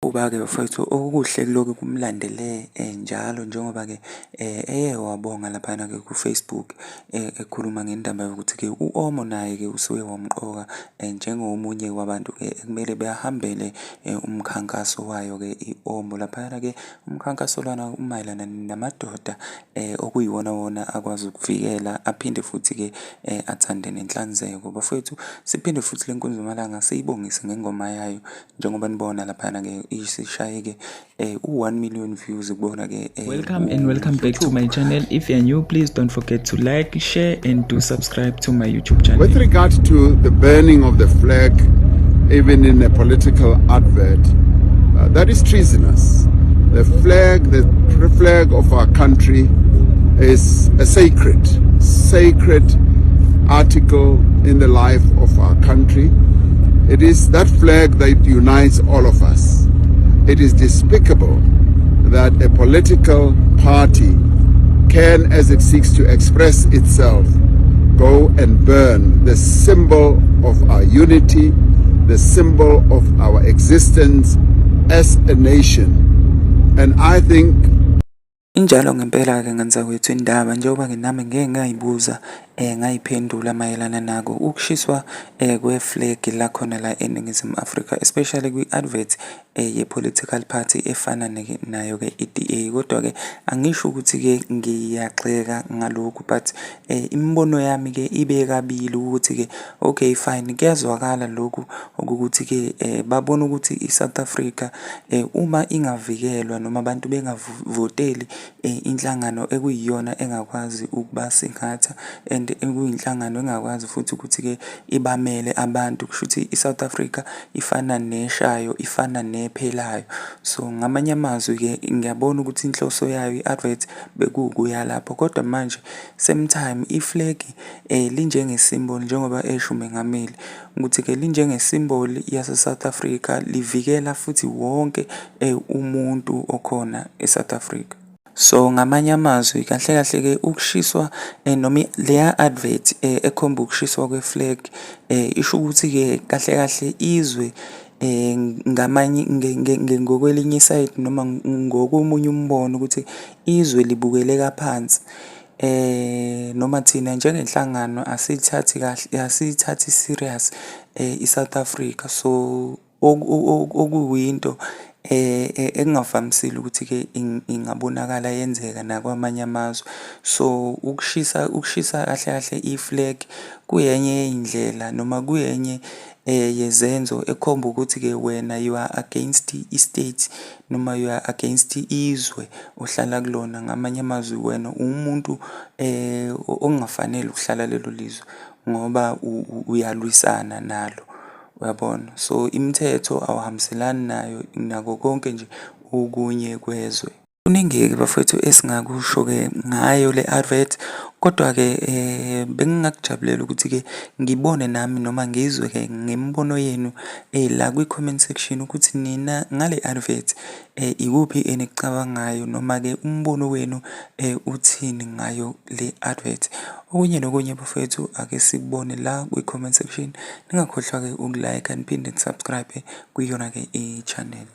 Uba-ke bafowethu okuhle kulokhu kumlandele njalo njengoba-ke eye wabonga laphana-ke ku-Facebook ekhuluma ngendaba yokuthi-ke u-Omo naye-ke usuke wamqoka njengomunye wabantu-ke ekumele behambele umkhankaso wayo-ke i-Omo. Laphayana-ke umkhankaso lwana umayelana namadoda okuyiwona wona akwazi ukuvikela aphinde futhi-ke athande nenhlanzeko. Bafowethu siphinde futhi le Nkunzimalanga siyibongise ngengoma yayo njengoba nibona laphana-ke isishaye-ke u-1 million views kubona-ke. Welcome and welcome back to my channel. If you are new, please don't forget to like, share and to subscribe to my YouTube channel. With regard to the burning of the flag, even in a political advert, that is treasonous. The flag of our country is a sacred article in the life of our country. It is that flag that unites all of us. It is despicable that a political party can, as it seeks to express itself, go and burn the symbol of our unity, the symbol of our existence as a nation. And I think Injalo ngempela-ke nganzakwethu indaba njengoba-ke nami ngeke ngayibuza ngayiphendula mayelana nako ukushiswa kwe-flag lakhona la eNingizimu Afrika, especially kwi-advert ye-political party efana nayo-ke i-DA. Kodwa-ke angisho ukuthi-ke ngiyagxeka ngalokhu, but imibono yami-ke ibe kabili ukuthi-ke okay fine, kuyazwakala lokhu okuthi-ke babona ukuthi i-South Africa uma ingavikelwa noma abantu bengavoteli inhlangano ekuyiyona engakwazi ukubasingatha and ekuyinhlangano engakwazi futhi ukuthi-ke ibamele abantu, kusho ukuthi i-South Africa ifana neshayo, ifana nephelayo. So ngamanye amazwi-ke ngiyabona ukuthi inhloso yayo i-advert bekuwukuya lapho, kodwa manje same time i-flag linjenge-symbol njengoba esho uMengameli ukuthi-ke linjenge-symbol yase-South Africa, livikela futhi wonke umuntu okhona e-South Africa. So ngamanye amazwi kahle kahle-ke ukushiswa noma leya advert ekhomba ukushiswa kwe-flag isho ukuthi-ke kahle kahle izwe ngamanye ngokwelinye isayidi noma ngokomunye umbono ukuthi izwe libukeleka phansi noma thina njengenhlangano asiyithathi kahle, asiyithathi serious i-South Africa. So okuyinto engavamisile ukuthi-ke ingabonakala yenzeka nakwamanye amazwe. So ukushisa kahle kahle i-flag kuyenye yey'ndlela noma kuyenye yezenzo ekhomba ukuthi-ke wena you are against i-state noma you are against izwe ohlala kulona. Ngamanye amazwi wena umuntu ongafanele ukuhlala lelo lizwe ngoba uyalwisana nalo, uyabona. So imithetho awuhambiselani nayo nako konke nje okunye kwezwe. Kuningi-ke bafowethu esingakusho-ke ngayo le advert, kodwa-ke bengingakujabulela ukuthi-ke ngibone nami noma ngizwe-ke ngemibono yenu la kwi-comment section ukuthi nina ngale advert ikuphi enikucabangayo noma-ke umbono wenu uthini ngayo le advert. Okunye nokunye bafowethu ake sikubone la kwi-comment section. Ningakhohlwa-ke ukulike niphinde nisubscribe kuyona-ke i-channel.